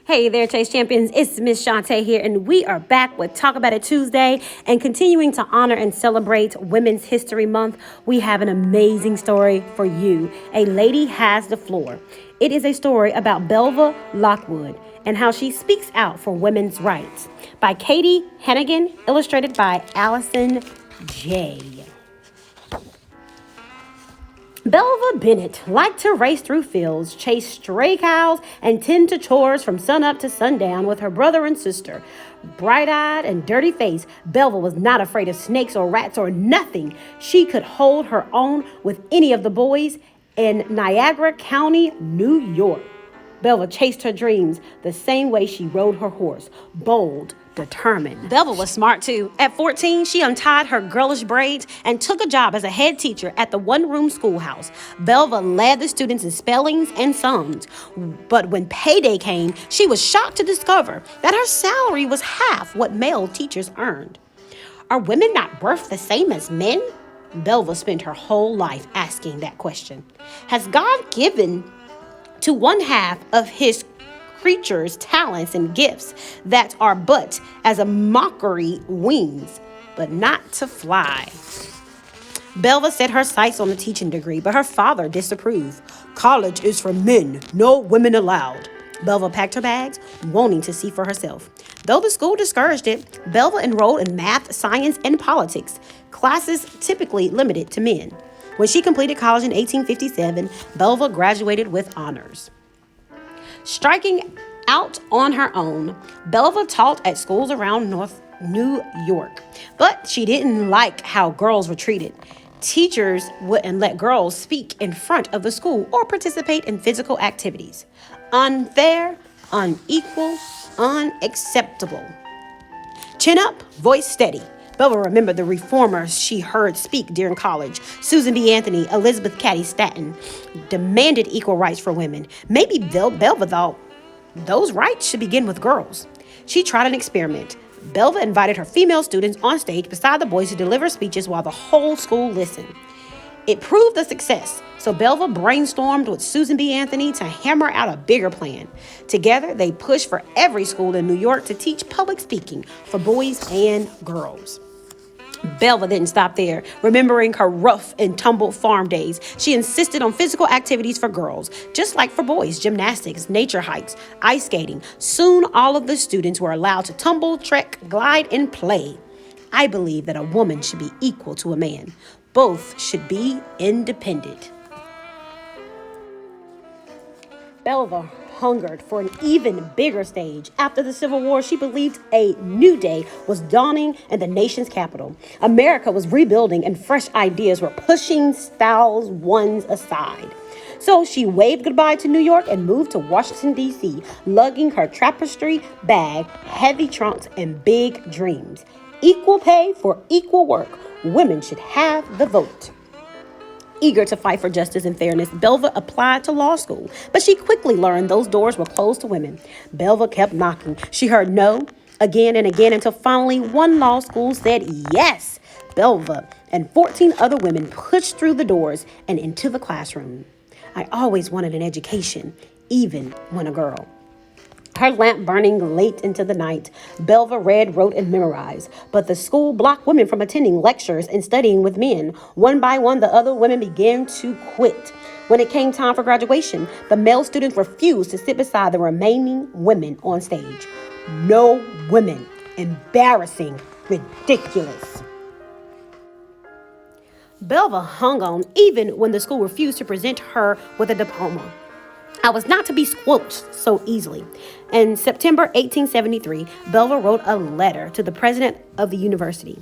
Hey there, Chase Champions. It's Miss Shantae here, and we are back with Talk About It Tuesday. And continuing to honor and celebrate Women's History Month, we have an amazing story for you. A Lady Has the Floor. It is a story about Belva Lockwood and how she speaks out for women's rights. By Katie Hannigan, illustrated by Alison Jay. Belva Bennett liked to race through fields, chase stray cows, and tend to chores from sunup to sundown with her brother and sister. Bright-eyed and dirty-faced, Belva was not afraid of snakes or rats or nothing. She could hold her own with any of the boys in Niagara County, New York. Belva chased her dreams the same way she rode her horse, bold, determined. Belva was smart too. At 14, she untied her girlish braids and took a job as a head teacher at the one-room schoolhouse. Belva led the students in spellings and sums. But when payday came, she was shocked to discover that her salary was half what male teachers earned. Are women not worth the same as men? Belva spent her whole life asking that question. Has God given to one half of his creatures talents and gifts that are but as a mockery wings, but not to fly? Belva set her sights on a teaching degree, but her father disapproved. College is for men, no women allowed. Belva packed her bags, wanting to see for herself. Though the school discouraged it, Belva enrolled in math, science, and politics, classes typically limited to men. When she completed college in 1857, Belva graduated with honors. Striking out on her own, Belva taught at schools around North New York, but she didn't like how girls were treated. Teachers wouldn't let girls speak in front of the school or participate in physical activities. Unfair, unequal, unacceptable. Chin up, voice steady. Belva remembered the reformers she heard speak during college. Susan B. Anthony, Elizabeth Cady Stanton demanded equal rights for women. Maybe Belva thought those rights should begin with girls. She tried an experiment. Belva invited her female students on stage beside the boys to deliver speeches while the whole school listened. It proved a success, so Belva brainstormed with Susan B. Anthony to hammer out a bigger plan. Together, they pushed for every school in New York to teach public speaking for boys and girls. Belva didn't stop there. Remembering her rough and tumble farm days, she insisted on physical activities for girls, just like for boys: gymnastics, nature hikes, ice skating. Soon, all of the students were allowed to tumble, trek, glide, and play. I believe that a woman should be equal to a man. Both should be independent. Belva hungered for an even bigger stage. After the Civil War, she believed a new day was dawning in the nation's capital. America was rebuilding and fresh ideas were pushing styles ones aside. So she waved goodbye to New York and moved to Washington, D.C., lugging her tapestry bag, heavy trunks, and big dreams. Equal pay for equal work. Women should have the vote. Eager to fight for justice and fairness, Belva applied to law school, but she quickly learned those doors were closed to women. Belva kept knocking. She heard no again and again until finally one law school said yes. Belva and 14 other women pushed through the doors and into the classroom. I always wanted an education, even when a girl. Her lamp burning late into the night, Belva read, wrote, and memorized. But the school blocked women from attending lectures and studying with men. One by one, the other women began to quit. When it came time for graduation, the male students refused to sit beside the remaining women on stage. No women. Embarrassing. Ridiculous. Belva hung on even when the school refused to present her with a diploma. I was not to be squelched so easily. In September 1873, Belva wrote a letter to the president of the university.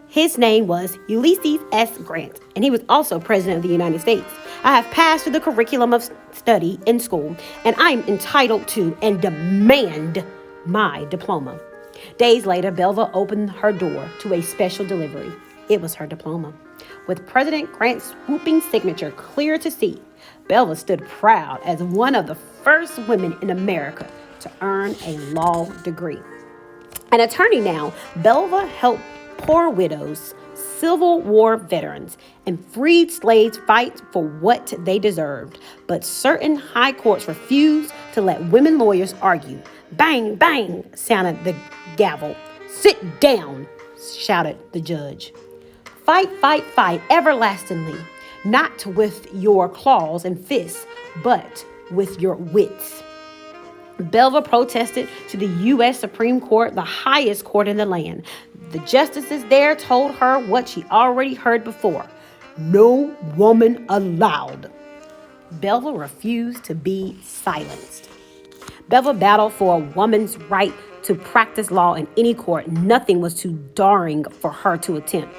His name was Ulysses S. Grant, and he was also president of the United States. I have passed through the curriculum of study in school, and I am entitled to and demand my diploma. Days later, Belva opened her door to a special delivery. It was her diploma. With President Grant's swooping signature clear to see, Belva stood proud as one of the first women in America to earn a law degree. An attorney now, Belva helped poor widows Civil War veterans, and freed slaves fight for what they deserved. But certain high courts refused to let women lawyers argue. Bang, bang, sounded the gavel. Sit down, shouted the judge. Fight, fight, fight, everlastingly, not with your claws and fists, but with your wits. Belva protested to the U.S. Supreme Court, the highest court in the land. The justices there told her what she already heard before. No woman allowed. Belva refused to be silenced. Belva battled for a woman's right to practice law in any court. Nothing was too daring for her to attempt.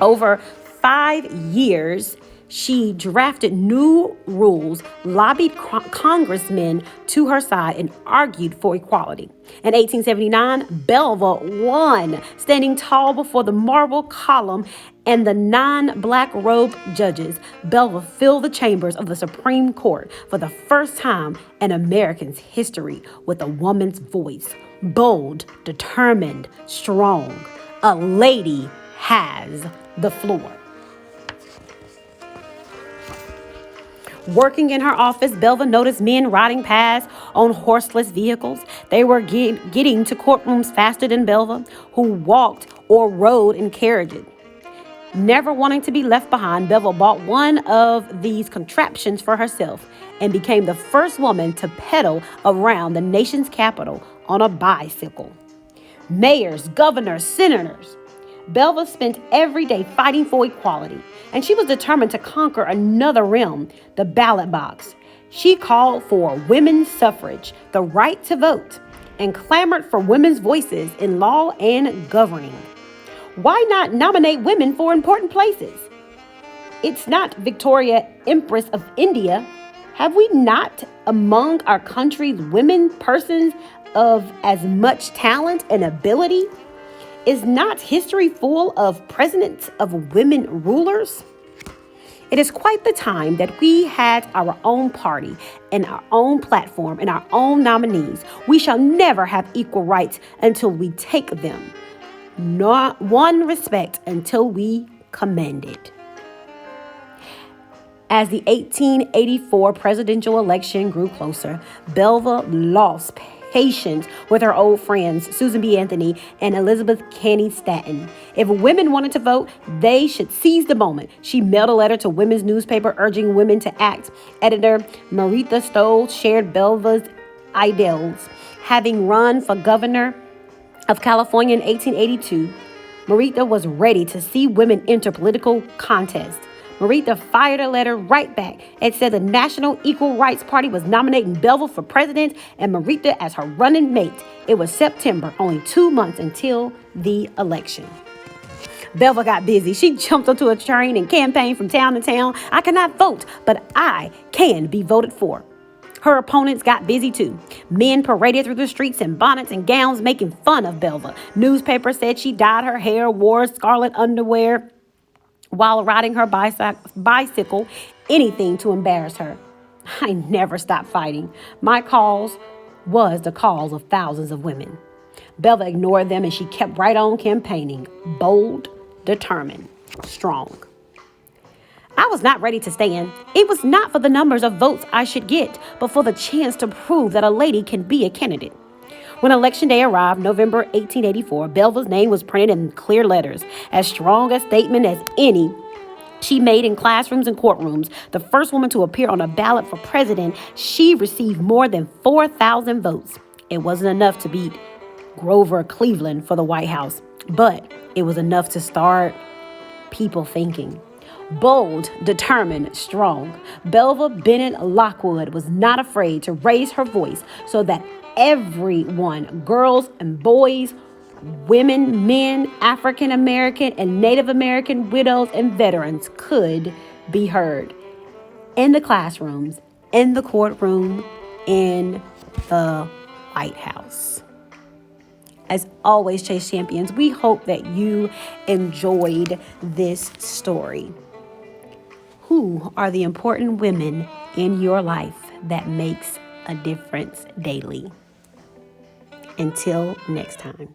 Over 5 years, she drafted new rules, lobbied congressmen to her side, and argued for equality. In 1879, Belva won, standing tall before the marble column and the 9 black-robed judges. Belva filled the chambers of the Supreme Court for the first time in American history with a woman's voice. Bold, determined, strong. A lady has the floor. Working in her office, Belva noticed men riding past on horseless vehicles. They were getting to courtrooms faster than Belva, who walked or rode in carriages. Never wanting to be left behind, Belva bought one of these contraptions for herself and became the first woman to pedal around the nation's capital on a bicycle. Mayors, governors, senators. Belva spent every day fighting for equality, and she was determined to conquer another realm, the ballot box. She called for women's suffrage, the right to vote, and clamored for women's voices in law and governing. Why not nominate women for important places? It's not Victoria, Empress of India. Have we not among our country's women persons of as much talent and ability? Is not history full of precedents of women rulers? It is quite the time that we had our own party and our own platform and our own nominees. We shall never have equal rights until we take them. Not one respect until we command it. As the 1884 presidential election grew closer, Belva lost patience with her old friends, Susan B. Anthony and Elizabeth Cady Stanton. If women wanted to vote, they should seize the moment. She mailed a letter to women's newspaper urging women to act. Editor Martha Stowe shared Belva's ideals. Having run for governor of California in 1882, Martha was ready to see women enter political contests. Martha fired a letter right back and said the National Equal Rights Party was nominating Belva for president and Martha as her running mate. It was September, only 2 months until the election. Belva got busy. She jumped onto a train and campaigned from town to town. I cannot vote, but I can be voted for. Her opponents got busy too. Men paraded through the streets in bonnets and gowns making fun of Belva. Newspapers said she dyed her hair, wore scarlet underwear while riding her bicycle, anything to embarrass her. I never stopped fighting. My cause was the cause of thousands of women. Belva ignored them and she kept right on campaigning, bold, determined, strong. I was not ready to stand. It was not for the numbers of votes I should get, but for the chance to prove that a lady can be a candidate. When Election Day arrived, November 1884, Belva's name was printed in clear letters, as strong a statement as any she made in classrooms and courtrooms. The first woman to appear on a ballot for president, she received more than 4,000 votes. It wasn't enough to beat Grover Cleveland for the White House, but it was enough to start people thinking. Bold, determined, strong, Belva Bennett Lockwood was not afraid to raise her voice so that everyone, girls and boys, women, men, African American and Native American widows and veterans could be heard in the classrooms, in the courtroom, in the White House. As always, Chase Champions, we hope that you enjoyed this story. Who are the important women in your life that makes a difference daily? Until next time.